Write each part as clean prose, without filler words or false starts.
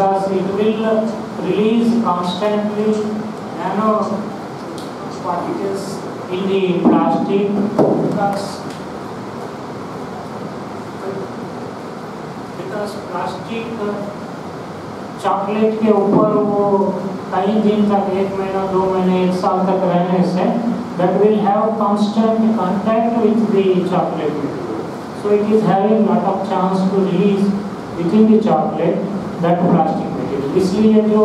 because it will release constantly nano particles in the plastic, because plastic chocolate के ऊपर वो कई दिन तक, 1 महीना 2 महीने 1 साल तक रहने से that will have constant contact with the chocolate material, so it is having lot of chance to release within the chocolate that plastic material. इसलिए जो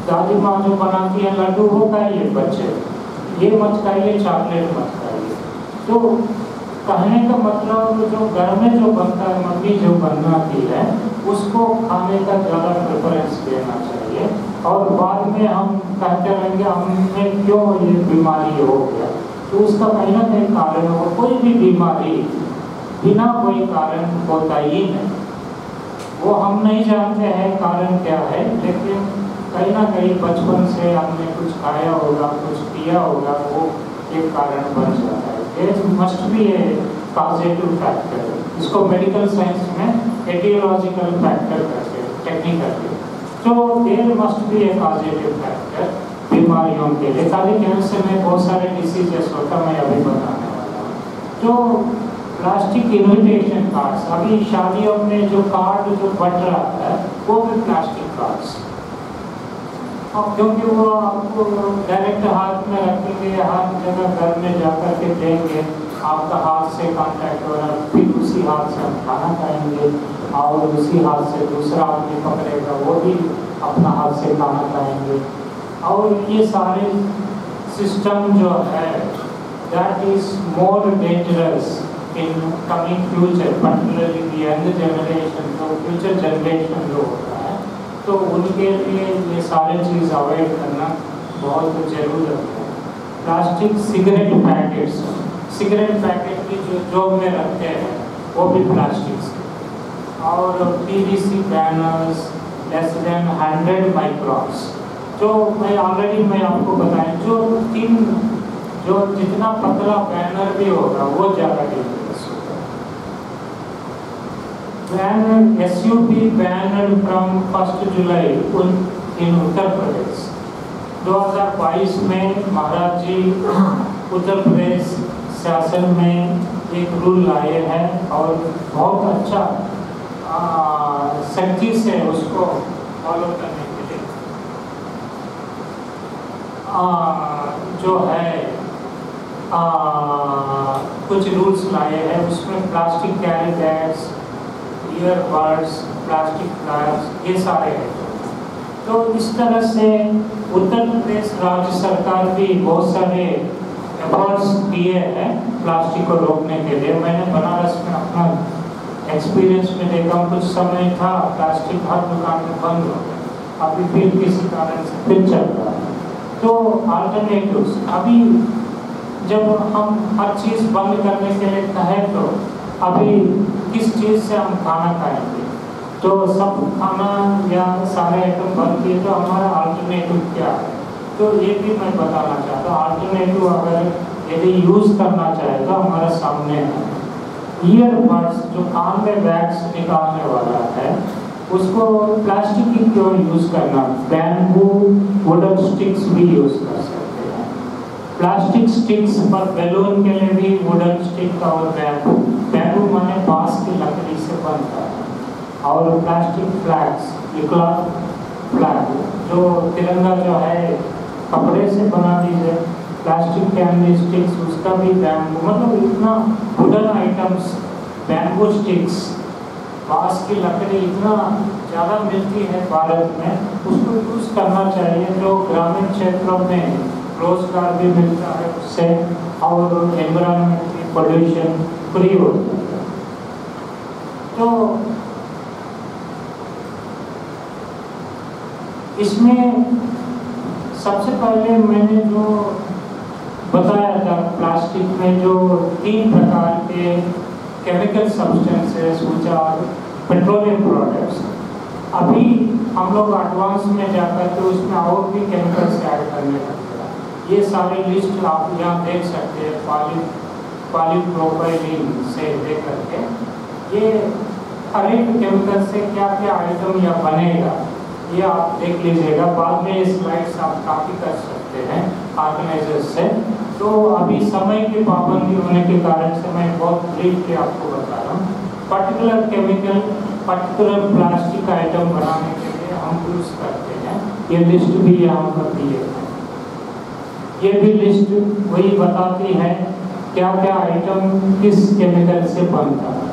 दादी माँ जो बनाती है लड्डू वो खाइए बच्चे, ये मत खाइए, चॉकलेट मत खाइए। तो कहने का मतलब जो घर में जो बनता है, मम्मी जो बनाती है उसको खाने का ज़्यादा प्रेफरेंस देना चाहिए, और बाद में हम कहते रहेंगे हमें क्यों ये बीमारी हो गया, तो उसका कहीं ना कहीं कारण होगा। कोई भी बीमारी बिना कोई कारण होता ही नहीं, वो हम नहीं जानते हैं कारण क्या है, लेकिन कहीं ना कहीं बचपन से हमने कुछ खाया होगा, कुछ पिया होगा, वो एक कारण बन जाता है। There must be a causative factor. इसको मेडिकल साइंस में एटियोलॉजिकल फैक्टर कहते हैं टेक्निकली। तो there must be a causative factor बीमारियों के लिए। खाली कैंसर में बहुत सारे डिसीजेस होता, मैं अभी बताने वाला हूँ। तो प्लास्टिक इन्विटेशन कार्ड्स, अभी शादियों में जो कार्ड जो बट रहा है वो भी प्लास्टिक कार्ड्स, क्योंकि वो आपको डायरेक्ट हाथ में रखेंगे, हर जगह घर में जाकर के देंगे, आपका हाथ से कांटेक्ट हो रहा है, फिर उसी हाथ से हम खाना खाएंगे और उसी हाथ से दूसरा आदमी पकड़ेगा, वो भी अपना हाथ से खाना खाएंगे। और ये सारे सिस्टम जो है that is more dangerous in coming future, particularly young generation, जो फ्यूचर जनरेशन जो होता है, तो उनके लिए ये सारे चीज़ अवॉइड करना बहुत ज़रूरत है। Plastic cigarette packets, cigarette packet की जो जॉब में रखते हैं वो भी प्लास्टिक से, और PVC banners less than 100 microns, जो मैं आपको बताएं, जो जितना पतला बैनर भी होगा वो ज़्यादा डेंजरस होगा। बैनर SUP बैनर फ्रॉम 1 जुलाई इन उत्तर प्रदेश। 2022 में महाराज जी उत्तर प्रदेश शासन में एक रूल लाए हैं और बहुत अच्छा सख्ती से उसको फॉलो करने के लिए जो है कुछ रूल्स लाए हैं। उसमें plastic carry bags, earbuds, plastic flask, ये सारे हैं। तो इस तरह से उत्तर प्रदेश राज्य सरकार भी बहुत सारे एफर्ट्स किए हैं प्लास्टिक को रोकने के लिए। मैंने बनारस में अपना एक्सपीरियंस में देखा, कुछ समय था प्लास्टिक हर दुकान में बंद हो गया, अभी फिर किसी कारण से फिर चल रहा है। तो अल्टरनेटिव्स, अभी जब हम हर चीज़ बंद करने के लिए कहें तो अभी किस चीज़ से हम खाना खाएंगे, तो सब खाना या सारे आइटम बंद किए तो हमारा अल्टरनेटिव क्या है, तो ये भी मैं बताना चाहता हूँ। अल्टरनेटिव अगर यदि यूज़ करना चाहे तो हमारे सामने है ईयरबड्स, जो कान में वैक्स निकालने वाला है, उसको प्लास्टिक की क्यों यूज़ करना, बैम्बू वुडन स्टिक्स भी यूज़ कर सकते हैं। प्लास्टिक स्टिक्स पर बैलून के लिए भी वुडन स्टिक और बैम्बू माने बांस की लकड़ी से बनता है। और प्लास्टिक फ्लैग्स, क्लॉथ फ्लैग, जो तिरंगा जो है कपड़े से बना दीजिए। प्लास्टिक कैंडी स्टिक्स, उसका भी बैम्बू, मतलब इतना वुडन आइटम्स, बैम्बू स्टिक्स, बांस की लकड़ी इतना ज़्यादा मिलती है भारत में, उसको यूज़ करना चाहिए। जो ग्रामीण क्षेत्रों में रोजगार भी मिलता है उससे, और एनवायरनमेंट की पोल्यूशन फ्री होता है। तो इसमें सबसे पहले मैंने जो बताया था, प्लास्टिक में जो 3 प्रकार के chemical substances which are petroleum products, अभी हम लोग एडवांस में जाकर के उसमें और भी केमिकल्स ऐड करने लगते हैं। ये सारे लिस्ट आप यहाँ देख सकते हैं, पॉलीप्रोपाइलीन से लेकर के ये हर एक केमिकल से क्या क्या आइटम या बनेगा ये आप देख लीजिएगा, बाद में स्लाइड्स आप कॉपी कर सकते हैं ऑर्गेनाइजर से। तो अभी समय की पाबंदी होने के कारण से मैं बहुत ब्रीफली आपको बता रहा हूँ। Particular chemical, particular plastic item बनाने के लिए हम यूज़ करते हैं। ये लिस्ट भी यहाँ पर दिए हैं। ये भी लिस्ट वही बताती है क्या क्या आइटम किस केमिकल से बनता है।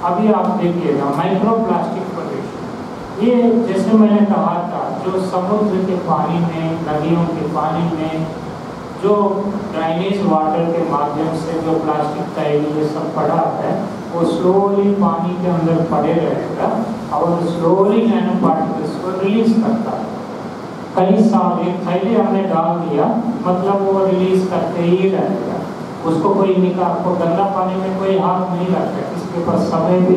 अभी आप देखिएगा माइक्रो प्लास्टिक पोल्यूशन। ये जैसे मैंने कहा था, जो समुद्र के पानी में, नदियों के पानी में जो ड्राइनेज वाटर के माध्यम से जो प्लास्टिक थैली ये सब पड़ा है, वो स्लोली पानी के अंदर पड़े रहेगा और स्लोली नैनो पार्टिकल्स को रिलीज करता है। कई साल एक थैली हमने डाल दिया, मतलब वो रिलीज करते ही रहेगा। उसको कोई निकाल, को गंदा पानी में कोई हाथ नहीं लगता, किसके पास समय भी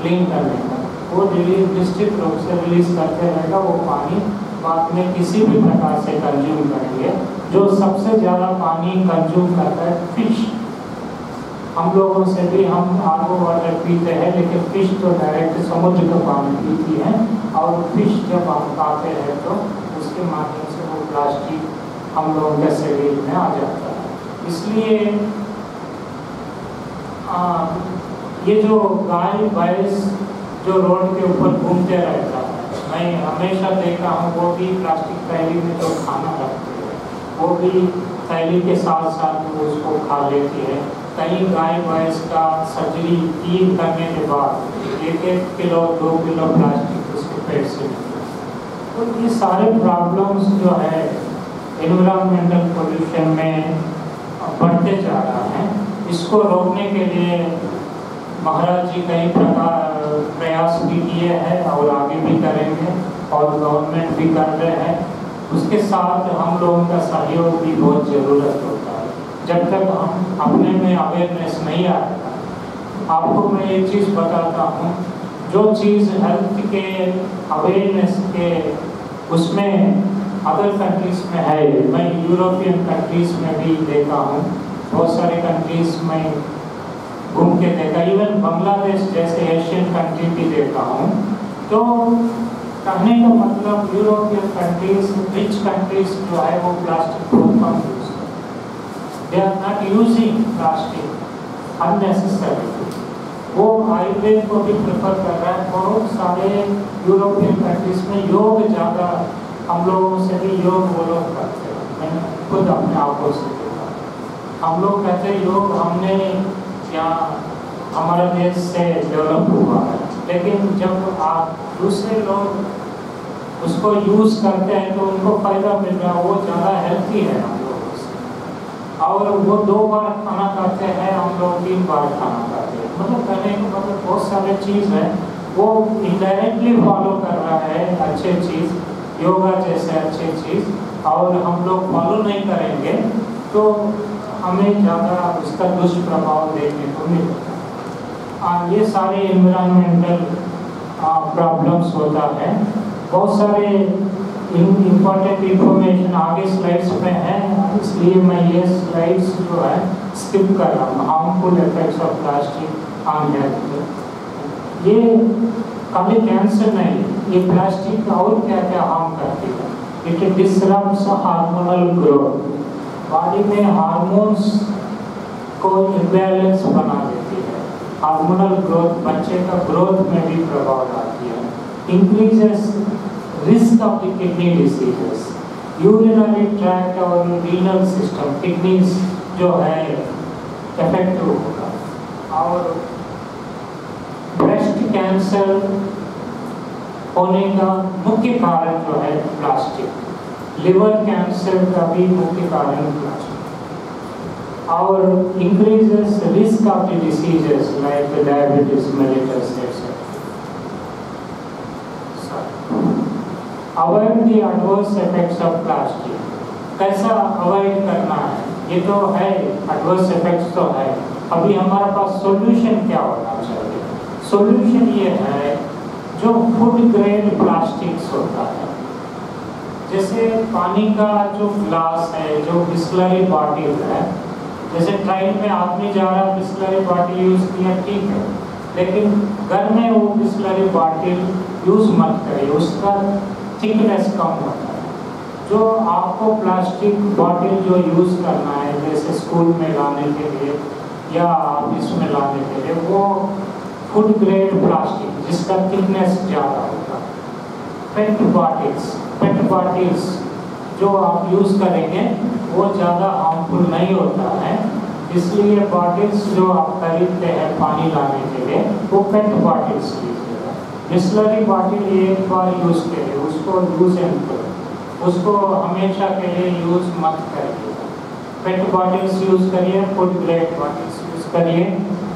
क्लीन करने का, वो रिलीज निश्चित रूप से रिलीज करते रहेगा। वो पानी बाद में किसी भी प्रकार से कंज्यूम करेंगे। जो सबसे ज़्यादा पानी कंज्यूम करता है फिश। हम लोगों से भी हम आरओ वाटर पीते हैं, लेकिन फिश तो डायरेक्ट समुद्र का पानी पीती है। और फिश जब हम खाते हैं तो उसके माध्यम से वो प्लास्टिक हम लोगों के शरीर में आ जाता है। इसलिए ये जो गाय भैंस जो रोड के ऊपर घूमते रहता है, मैं हमेशा देखा हूँ, वो भी प्लास्टिक थैली में जो खाना रखते हैं, वो भी थैली के साथ साथ वो उसको खा लेती है। कई गाय भैंस का सर्जरी कील करने के बाद 1-1 किलो 2 किलो प्लास्टिक उसके पेट से निकलता है। तो ये सारे प्रॉब्लम्स जो है एनवायरमेंटल पोल्यूशन में बढ़ते जा रहा है। इसको रोकने के लिए महाराज जी कई प्रकार प्रयास भी किए हैं और आगे भी करेंगे, और गवर्नमेंट भी कर रहे हैं। उसके साथ हम लोगों का सहयोग भी बहुत ज़रूरत होता है। जब तक हम अपने में अवेयरनेस नहीं आएगा, आपको मैं एक चीज़ बताता हूँ, जो चीज़ हेल्थ के अवेयरनेस के उसमें अदर कंट्रीज में है, मैं यूरोपियन कंट्रीज में भी देखा हूँ, बहुत सारे कंट्रीज में घूम के देखा, इवन बांग्लादेश जैसे एशियन कंट्री भी देखा हूँ। तो कहने का मतलब यूरोपियन कंट्रीज, रिच कंट्रीज जो है वो प्लास्टिक बहुत कम यूज करते हैं। They are not using plastic unnecessary. वो आयुर्वेद को भी प्रेफर कर रहा है। बहुत सारे यूरोपियन कंट्रीज में योग ज़्यादा, हम लोगों से भी योग वो लोग करते हैं। मैंने खुद अपने आँखों से देखा। हम लोग कहते हैं योग हमने यहाँ हमारा देश से डेवलप हुआ है, लेकिन जब आप दूसरे लोग उसको यूज़ करते हैं तो उनको फ़ायदा मिल रहा है, वो ज़्यादा हेल्थी है हम लोगों से। और वो 2 बार खाना खाते हैं, हम लोग 3 बार खाना खाते हैं। मतलब कहने का मतलब बहुत सारे चीज़ है, वो इनडायरेक्टली फॉलो कर रहा है अच्छे चीज़, योगा जैसे अच्छी चीज़, और हम लोग फॉलो नहीं करेंगे तो हमें ज़्यादा उसका दुष्प्रभाव देखने को मिलेगा। ये सारे एनवायरमेंटल प्रॉब्लम्स होता है। बहुत सारे इम्पोर्टेंट इंफॉर्मेशन आगे स्लाइड्स में है, इसलिए मैं ये स्लाइड्स जो है स्किप कर रहा हूँ। Harmful effects of plastic on health. ये खाली कैंसर नहीं, ये प्लास्टिक और क्या क्या हार्म करती है। It disrupts hormonal growth. Body में हार्मोन्स को इम्बैलेंस बना देती है। हार्मोनल ग्रोथ, बच्चे का ग्रोथ में भी प्रभाव डालती है। Increases risk of the kidney diseases, urinary tract और रीनल सिस्टम, किडनीज जो है इफेक्टिव होगा। और ब्रेस्ट कैंसर होने का मुख्य कारण जो है प्लास्टिक। लिवर कैंसर का भी मुख्य कारण प्लास्टिक। और increases risk of the diseases like diabetes, mellitus, etc. Avoid the adverse effects of plastic. कैसा अवॉइड करना है? ये तो है, adverse effects तो है। अभी हमारे पास सॉल्यूशन क्या होना चाहिए? सॉल्यूशन ये है, जो फूड ग्रेड प्लास्टिक्स होता है, जैसे पानी का जो ग्लास है, जो बिस्लरी बॉटल है, जैसे ट्रेन में आदमी जा रहा है, बिस्लरी बॉटल यूज़ किया ठीक है, लेकिन घर में वो बिस्लरी बॉटल यूज़ मत करिए। उसका थिकनेस कम होता है। जो आपको प्लास्टिक बॉटल जो यूज़ करना है जैसे स्कूल में लाने के लिए या ऑफिस में लाने के लिए, वो फूड ग्रेड प्लास्टिक जिसका थिकनेस ज़्यादा होगा। पेट बॉटल्स जो आप यूज़ करेंगे वो ज़्यादा हार्मफुल नहीं होता है, इसलिए बॉटल्स जो आप खरीदते हैं पानी लाने के लिए वो पेट बॉटल्स लीजिएगा। बिस्लरी बॉटल एक बार यूज़ करिए, उसको यूज़ एंड थ्रो, उसको हमेशा के लिए यूज़ मत करिएगा। पेट बॉटल्स यूज़ करिए, फूड ग्रेड बॉटल्स यूज़ करिए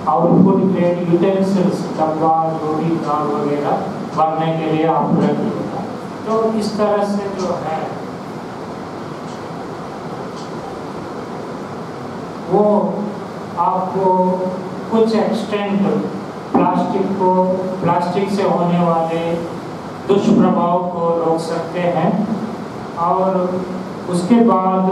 और फूड ग्रेड यूटेंसिल्स डब्बा जो भी दाल वगैरह भरने के लिए आप रखिएगा। तो इस तरह से जो है वो आपको कुछ एक्सटेंट प्लास्टिक से होने वाले दुष्प्रभाव को रोक सकते हैं। और उसके बाद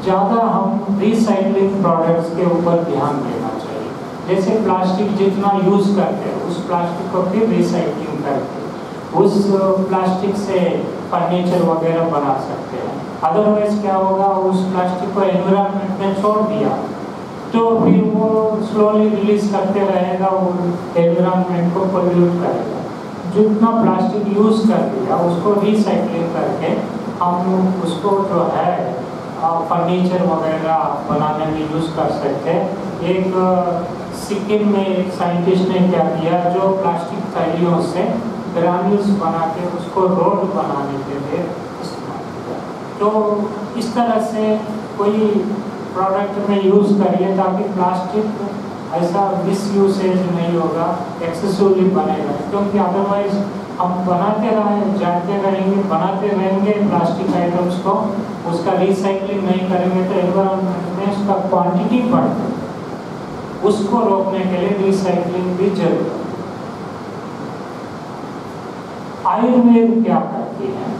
ज़्यादा हम रिसाइकलिंग प्रोडक्ट्स के ऊपर ध्यान देना चाहिए। जैसे प्लास्टिक जितना यूज़ करते हैं उस प्लास्टिक को फिर रिसाइकलिंग करके उस प्लास्टिक से फर्नीचर वगैरह बना सकते हैं। अदरवाइज क्या होगा, उस प्लास्टिक को एनवायरनमेंट में छोड़ दिया तो फिर वो स्लोली रिलीज करते रहेगा, वो एनवायरनमेंट को पोल्यूट करेगा। जितना प्लास्टिक यूज़ कर दिया उसको रिसाइकलिंग करके हम उसको जो है फर्नीचर वगैरह बनाने में यूज़ कर सकते हैं। एक सिक्किम में एक साइंटिस्ट ने क्या किया, जो प्लास्टिक थैलियों से ग्रान्यूल्स बना के उसको रोड बनाने के लिए इस्तेमाल किया। तो इस तरह से कोई प्रोडक्ट में यूज़ करिए ताकि प्लास्टिक ऐसा मिसयूसेज नहीं होगा, एक्सेसिवली बनेगा। क्योंकि अदरवाइज हम जाते रहेंगे प्लास्टिक आइटम्स को, उसका रिसाइकलिंग नहीं करेंगे तो एनवायरनमेंट में उसका क्वांटिटी बढ़ता है। उसको रोकने के लिए रिसाइकलिंग भी जरूरी है। आयुर्वेद क्या करती है?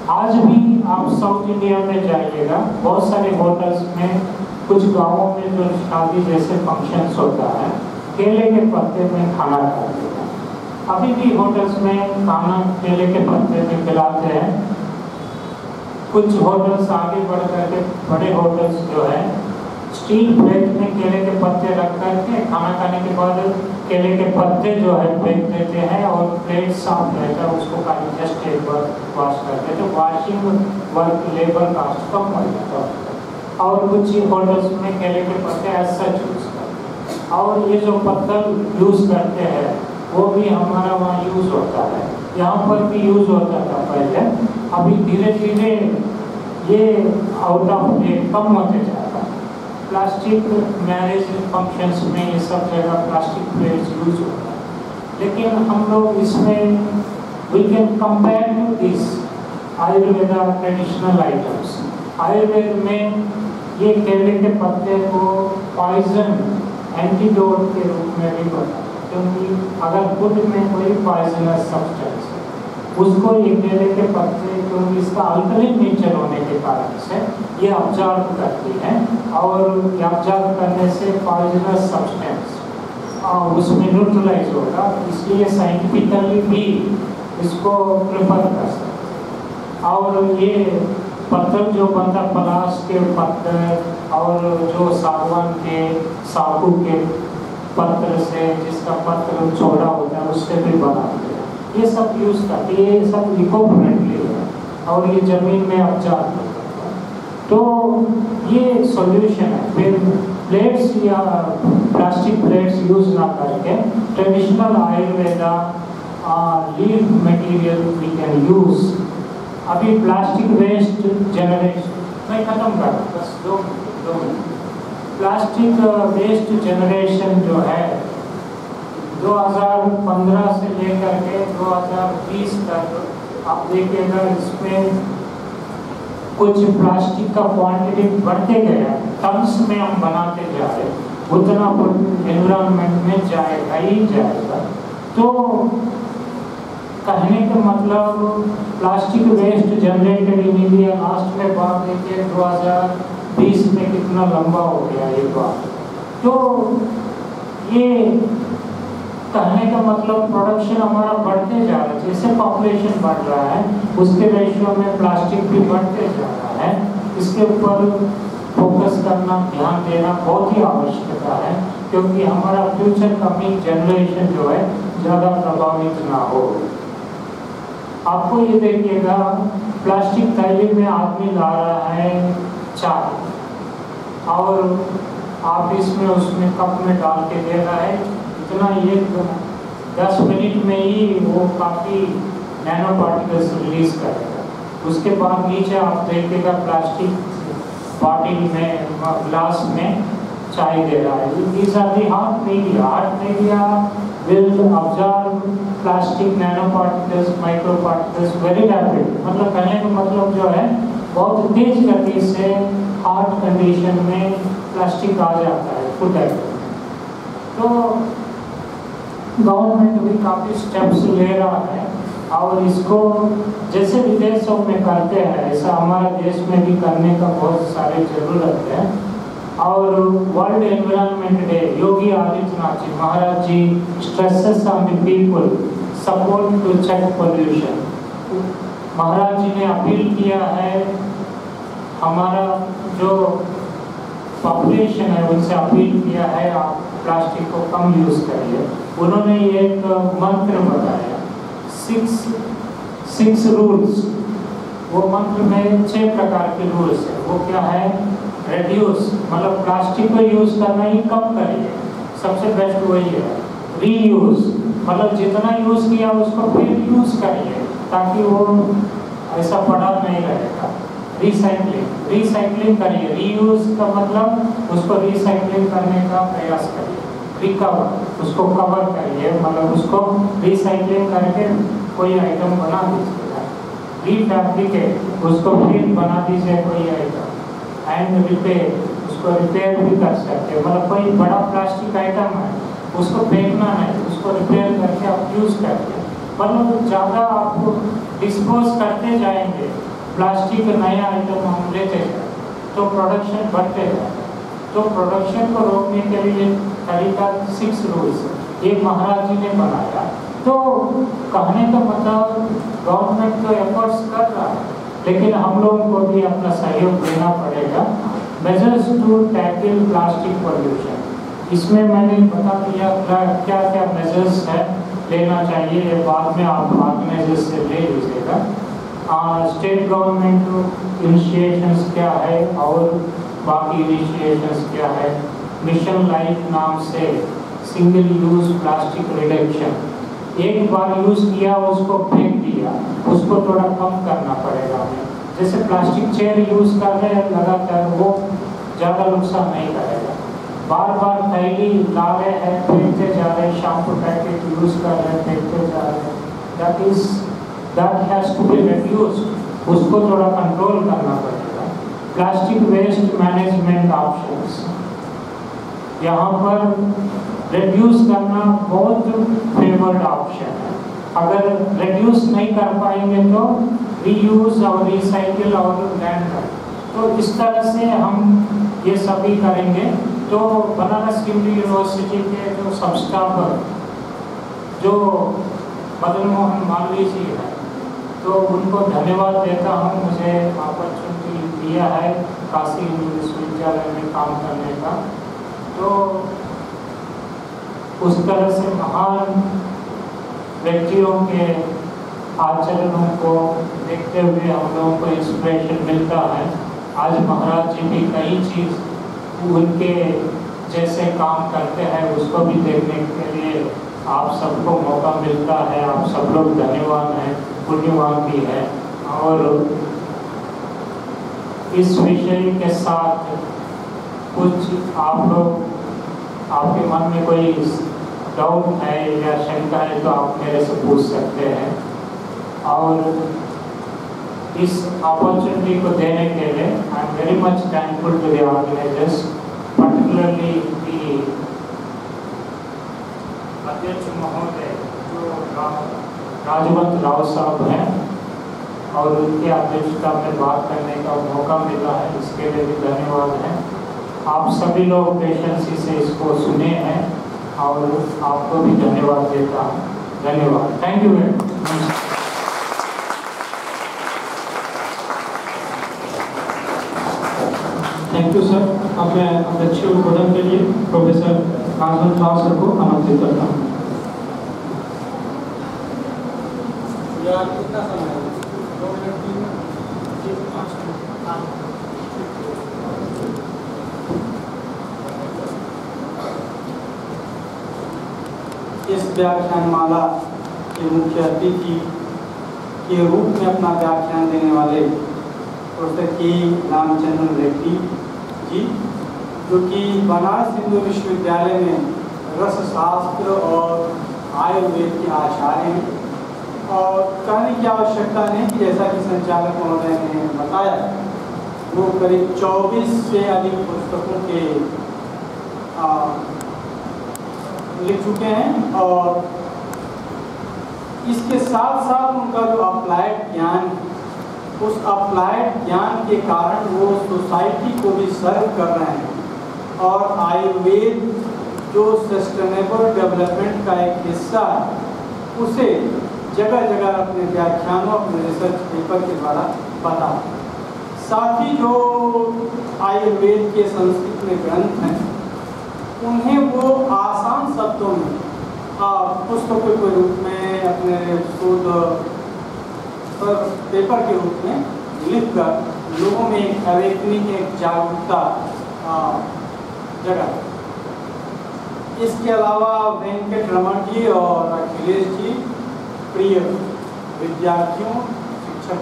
आज भी आप साउथ इंडिया में जाइएगा, बहुत सारे होटल्स में, कुछ गांवों में जो शादी जैसे फंक्शंस होता है, केले के पत्ते में खाना खाते हैं। अभी भी होटल्स में खाना केले के पत्ते में खिलाते हैं। कुछ होटल्स आगे बढ़ करके बड़े होटल्स जो है स्टील प्लेट में केले के पत्ते रख करके खाना खाने के बाद केले के पत्ते जो है फेंक देते हैं और प्लेट साफ रहता है, उसको खाली जस्ट एक बार वॉश करते हैं। तो वॉशिंग वर्क लेबर कास्ट कम पड़ जाता है। और कुछ होटल्स में केले के पत्ते ऐसा यूज़ करते हैं। और ये जो पत्थर यूज़ करते हैं वो भी हमारा वहाँ यूज़ होता है, यहाँ पर भी यूज़ होता था पहले। अभी धीरे धीरे ये आउट ऑफ डेट कम होते जाता है। प्लास्टिक मैरिज फंक्शंस में ये सब जगह प्लास्टिक प्लेट्स यूज होता है, लेकिन हम लोग इसमें we can compare to this Ayurveda traditional items. Ayurveda में ये केले के पत्ते को पॉइजन एंटीडोट के रूप में भी बताते हैं, क्योंकि अगर फूड में कोई पॉइजनस सब्सटेंस है उसको ये केले के पत्ते, क्योंकि इसका अल्कलिन नेचर होने के कारण से ये ऑब्जर्व करती है और ऑब्जर्व करने से पॉइजनस सब्सटेंस उसमें न्यूट्रलाइज होगा। इसलिए साइंटिफिकली भी इसको प्रेफर कर सकते। और ये पत्थर जो बनता पलाश के पत्थर और जो सागवान के साखू के पत्थर से, जिसका पत्थर चौड़ा होता है, उससे भी बनाते हैं। ये सब यूज़ करते हैं, ये सब इको फ्रेंडली है और ये ज़मीन में ऑब्जर्व करता है। तो ये सॉल्यूशन है। फिर प्लेट्स या प्लास्टिक प्लेट्स यूज़ ना करके traditional Ayurveda leaf material we can use. अभी प्लास्टिक वेस्ट जनरेशन मैं ख़त्म कर रहा हूँ, बस दो मिनट। प्लास्टिक वेस्ट जनरेशन जो है 2015 से लेकर के 2020 तक आप देखिएगा, इसमें कुछ प्लास्टिक का क्वांटिटी बढ़ते गया, टन्स में हम बनाते जा रहे, उतना एनवायरनमेंट में जाएगा ही जाएगा। तो कहने का मतलब plastic waste generated in India, last में बात देखिए 2020 में कितना लंबा हो गया ये बात। तो ये कहने का मतलब प्रोडक्शन हमारा बढ़ते जा रहा है, जैसे पॉपुलेशन बढ़ रहा है उसके रेशियो में प्लास्टिक भी बढ़ते जा रहा है। इसके ऊपर फोकस करना, ध्यान देना बहुत ही आवश्यकता है, क्योंकि हमारा फ्यूचर कमिंग जनरेशन जो है ज़्यादा प्रभावित ना हो। आपको ये देखिएगा, प्लास्टिक थैली में आदमी ला रहा है चाय और आप इसमें उसमें कप में डाल के दे रहा है, इतना ये 10 मिनट में ही वो काफ़ी नैनो पार्टिकल्स रिलीज करेगा। उसके बाद नीचे आप देखिएगा प्लास्टिक बॉटल में, ग्लास में चाय दे रहा है। These are the heart media. Heart media will observe plastic nano particles, micro particles very rapid. मतलब कहने का मतलब जो है बहुत तेज गति से हार्ट कंडीशन में प्लास्टिक आ जाता है फूड आइटम। तो गवर्नमेंट भी काफ़ी स्टेप्स ले रहा है और इसको जैसे विदेशों में करते हैं ऐसा हमारे देश में भी करने का बहुत सारी जरूरत है। और world environment day, Yogi Adityanath ji Maharaj ji stresses on the people, support to check pollution. Maharaj ji ने अपील किया है, हमारा जो पॉपुलेशन है उनसे अपील किया है आप प्लास्टिक को कम यूज़ करिए। उन्होंने एक मंत्र बताया, 6 रूल्स। वो मंत्र में 6 प्रकार के रूल्स है। वो क्या है? रेड्यूस, मतलब प्लास्टिक को यूज़ करना ही कम करिए, सबसे बेस्ट वही है। रीयूज, मतलब जितना यूज़ किया उसको फिर यूज़ करिए ताकि वो ऐसा पड़ा नहीं रहेगा। रिसाइकलिंग करिए। रीयूज का मतलब उसको रिसाइकलिंग करने का प्रयास करिए। रिकवर, उसको कवर करिए, मतलब उसको रिसाइकलिंग करके कोई आइटम बना दीजिएगा। रीफैब्रिकेट, उसको फिर बना दीजिए कोई आइटम। एंड रिपेयर, उसको रिपेयर भी कर सकते हैं। मतलब कोई बड़ा प्लास्टिक आइटम है उसको फेंकना नहीं, उसको रिपेयर करके आप यूज़ करिए। मतलब ज़्यादा आप डिस्पोज करते जाएंगे प्लास्टिक नया आइटम हम लेते जाए तो प्रोडक्शन बढ़ते जाए। तो प्रोडक्शन को रोकने के लिए तरीका 6 रूल्स ये महाराज जी ने बनाया। तो कहने का मतलब गवर्नमेंट तो एफर्ट्स कर रहा है, लेकिन हम लोगों को भी अपना सहयोग देना पड़ेगा। Measures to tackle plastic pollution, इसमें मैंने बता दिया क्या क्या मेजर्स है लेना चाहिए, ये बाद में आप ऑर्गेनाइजर्स से ले लीजिएगा। स्टेट गवर्नमेंट इनिशिएशंस क्या है और बाकी इनिशिएशंस क्या है। मिशन लाइफ नाम से सिंगल यूज प्लास्टिक रिडक्शन, एक बार यूज़ किया उसको फेंक दिया, उसको थोड़ा कम करना पड़ेगा हमें। जैसे प्लास्टिक चेयर यूज़ कर रहे हैं लगातार, वो ज़्यादा नुकसान नहीं करेगा। बार बार थैली ला रहे हैं, फेंकते जा रहे हैं, शैम्पू पैकेट यूज़ कर रहे हैं, फेंकते जा रहे हैं, that has to be reduced, उसको थोड़ा कंट्रोल करना पड़ेगा। प्लास्टिक वेस्ट मैनेजमेंट ऑप्शंस, यहाँ पर रिड्यूस करना बहुत फेवर्ड ऑप्शन है। अगर रिड्यूस नहीं कर पाएंगे तो रीयूज और रिसाइकिल और लैंडफिल, तो इस तरह से हम ये सभी करेंगे। तो बनारस हिंदू यूनिवर्सिटी के जो संस्थापक जो मदन मोहन मालवीय जी हैं, तो उनको धन्यवाद देता हूँ, मुझे अपॉर्चुनिटी दिया है काशी हिंदू विश्वविद्यालय में काम करने का। तो उस तरह से महान व्यक्तियों के आचरणों को देखते हुए हम लोगों को इंस्पिरेशन मिलता है। आज महाराज जी भी कई चीज़ उनके जैसे काम करते हैं, उसको भी देखने के लिए आप सबको मौका मिलता है। आप सब लोग धन्यवान हैं, पुण्यवान भी हैं। और इस विषय के साथ कुछ आप लोग, आपके मन में कोई डाउट है या शंका है तो आप मेरे से पूछ सकते हैं। और इस अपॉर्चुनिटी को देने के लिए I am very much thankful to the organisers, particularly the अध्यक्ष महोदय जो राजवंत राव साहब हैं, और उनकी अध्यक्षता में बात करने का मौका मिला है, इसके लिए भी धन्यवाद है। आप सभी लोग पेशेंसी से इसको सुने हैं। और आपको भी धन्यवाद देता हूँ। धन्यवाद। Thank you very much. Thank you sir. अब मैं अध्यक्षीय उद्बोधन के लिए प्रोफेसर कांचन राव सर को आमंत्रित करता हूँ। कितना समय है? 2 मिनट 3 मिनट? इस व्याख्यानमाला के मुख्य अतिथि के रूप में अपना व्याख्यान देने वाले प्रोफेसर के रामचंद्रन रेड्डी जी, जो कि बनारस हिंदू विश्वविद्यालय में रसशास्त्र और आयुर्वेद के आचार्य हैं। और कहने की आवश्यकता नहीं कि जैसा कि संचालक महोदय ने बताया, वो करीब 24 से अधिक पुस्तकों के लिख चुके हैं। और इसके साथ साथ उनका जो अप्लाइड ज्ञान, उस अप्लाइड ज्ञान के कारण वो सोसाइटी को भी सर्व कर रहे हैं। और आयुर्वेद जो सस्टेनेबल डेवलपमेंट का एक हिस्सा है, उसे जगह जगह अपने व्याख्यानों, अपने रिसर्च पेपर के द्वारा बता। साथ ही जो आयुर्वेद के संस्कृत में ग्रंथ हैं, उन्हें वो आसान शब्दों में पुस्तकों के रूप में, अपने शोध पेपर के रूप में लिखकर लोगों में एक अवेकनिंग, एक जागरूकता जगह। इसके अलावा वेंकट रमन जी और अखिलेश जी, प्रिय विद्यार्थियों, शिक्षक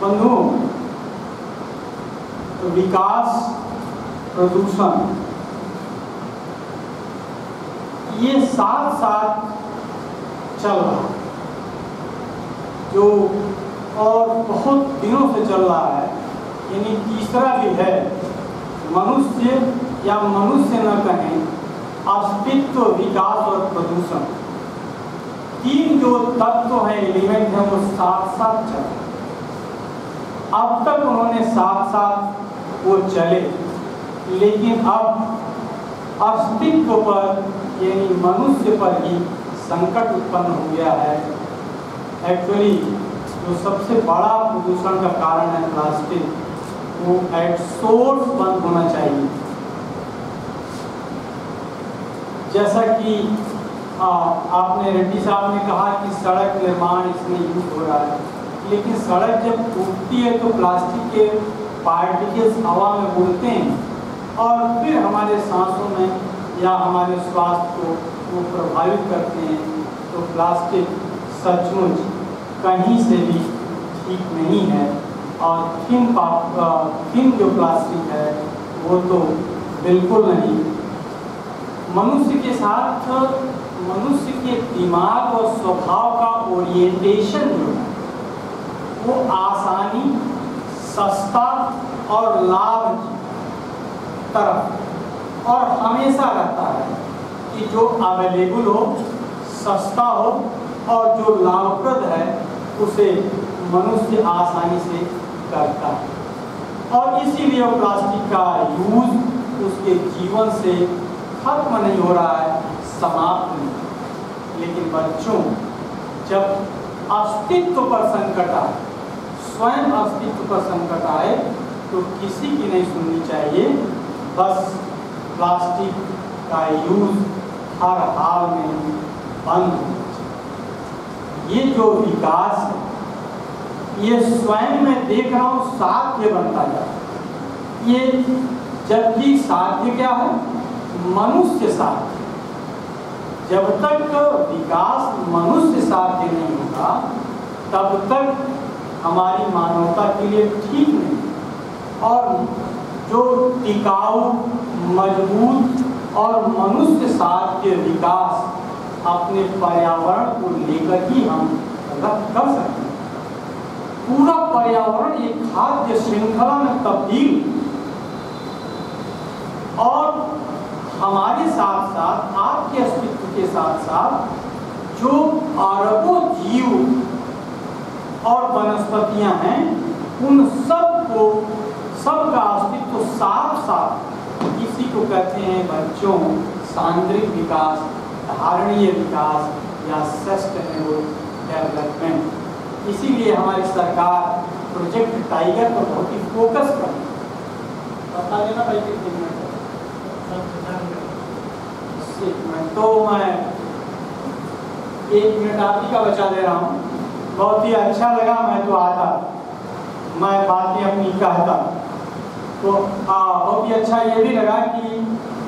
बंधुओं, विकास, प्रदूषण, ये साथ साथ चल रहा है, जो और बहुत दिनों से चल रहा है। यानी तीसरा भी है, मनुष्य या मनुष्य न कहें, अस्तित्व, विकास और प्रदूषण। तीन जो तत्व हैं, एलिमेंट हैं, वो साथ साथ चल। अब तक उन्होंने साथ साथ वो चले, लेकिन अब अस्तित्व पर यानी मनुष्य पर ही संकट उत्पन्न हो गया है। एक्चुअली जो सबसे बड़ा प्रदूषण का कारण है प्लास्टिक, वो एट सोर्स बंद होना चाहिए। जैसा कि आपने रेड्डी साहब ने कहा कि सड़क निर्माण इसमें यूज हो रहा है, लेकिन सड़क जब टूटती है तो प्लास्टिक के पार्टिकल्स हवा में उड़ते हैं और फिर हमारे सांसों में या हमारे स्वास्थ्य को वो प्रभावित करते हैं। तो प्लास्टिक सचमुच कहीं से भी ठीक नहीं है। और थिन जो प्लास्टिक है वो तो बिल्कुल नहीं। मनुष्य के साथ मनुष्य के दिमाग और स्वभाव का ओरिएंटेशन जो है वो आसानी, सस्ता और लाभ की तरफ और हमेशा रहता है कि जो अवेलेबल हो, सस्ता हो और जो लाभप्रद है उसे मनुष्य आसानी से करता है। और इसीलिए प्लास्टिक का यूज उसके जीवन से खत्म नहीं हो रहा है, समाप्त नहीं। लेकिन बच्चों, जब अस्तित्व पर संकट आए, स्वयं अस्तित्व पर संकट आए, तो किसी की नहीं सुननी चाहिए। बस प्लास्टिक का यूज हर हाल में बंद होना चाहिए। ये जो विकास है, ये स्वयं मैं देख रहा हूँ साध्य बनता जा रहा है। ये जबकि साध्य क्या है? मनुष्य साध्य। जब तक विकास मनुष्य साध्य नहीं होगा, तब तक हमारी मानवता के लिए ठीक नहीं। और जो टिकाऊ, मजबूत और मनुष्य साध्य विकास अपने पर्यावरण को लेकर ही हम कर सकते हैं। पूरा पर्यावरण एक खाद्य श्रृंखला में तब्दील और हमारे साथ साथ, आपके अस्तित्व के साथ साथ जो अरबों जीव और वनस्पतियां हैं, उन सबका अस्तित्व साथ साथ इस इसी को कहते हैं बच्चों सांद्रिक विकास, धारणीय विकास या सस्टेनेबल डेवलपमेंट। इसीलिए हमारी सरकार प्रोजेक्ट टाइगर पर बहुत ही फोकस कर रही है। बता देना भाई कितने मिनट तो मैं 1 मिनट आप ही का बचा दे रहा हूँ। बहुत ही अच्छा लगा, मैं तो आता, मैं बातें अपनी कहता, तो बहुत ही अच्छा ये भी लगा कि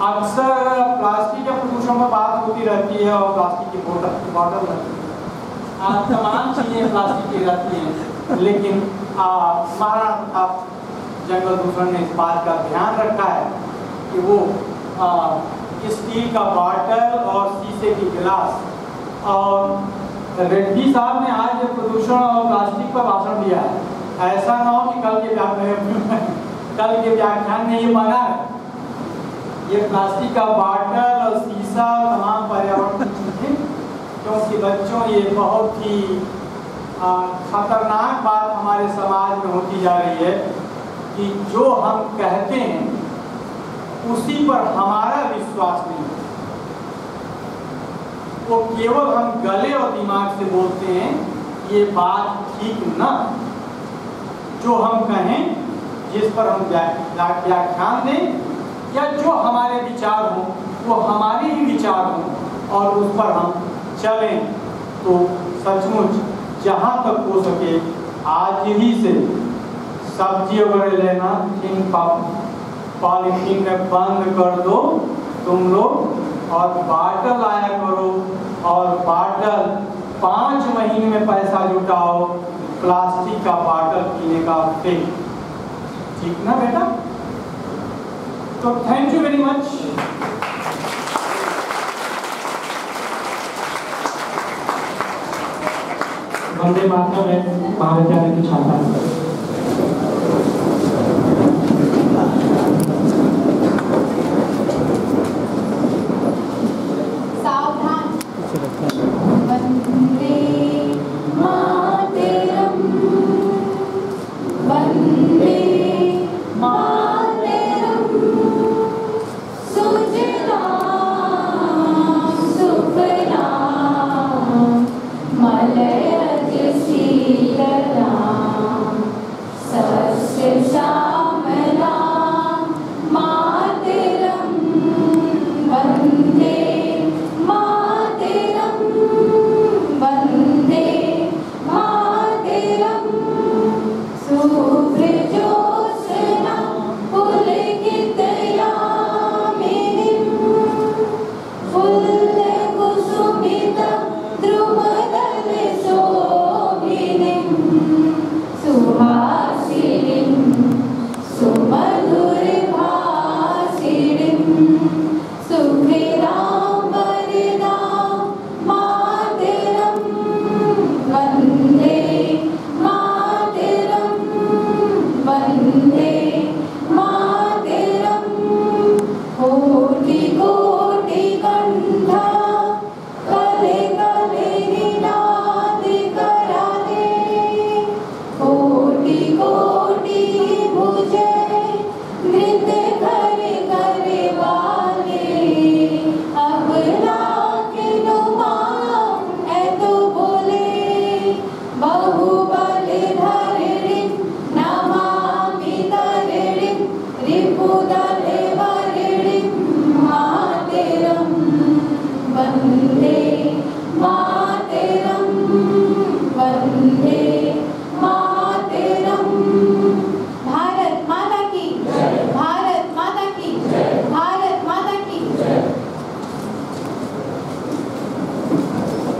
अक्सर प्लास्टिक के प्रदूषण में बात होती रहती है और प्लास्टिक की बॉटल रहती है, तमाम चीज़ें प्लास्टिक की रहती हैं, लेकिन महाराणा जंगल दूषण ने इस बात का ध्यान रखा है कि वो स्टील का बॉटल और शीशे की गिलास। और रेड्डी साहब ने आज प्रदूषण और प्लास्टिक पर भाषण दिया है, ऐसा ना हो कि कल के व्याख्यान में ये बना है। ये प्लास्टिक का बॉटल और शीशा तमाम पर्यावरण की चीजें, क्योंकि बच्चों ये बहुत ही खतरनाक बात हमारे समाज में होती जा रही है कि जो हम कहते हैं उसी पर हमारा विश्वास नहीं है। वो केवल हम गले और दिमाग से बोलते हैं ये बात ठीक ना, जो हम कहें, जिस पर हम व्याख्यान दें या जो हमारे विचार हों वो हमारे ही विचार हों और उस पर हम चलें, तो सचमुच जहाँ तक हो सके आज ही से सब्जी वगैरह लेना पॉलीथीन में बंद कर दो तुम लोग, और बाटल लाया करो, और बाटल 5 महीने में पैसा जुटाओ प्लास्टिक का बाटल पीने का फेंक, ठीक ना बेटा? तो thank you very much. Vande Mataram में महाविद्यालय की छात्रा।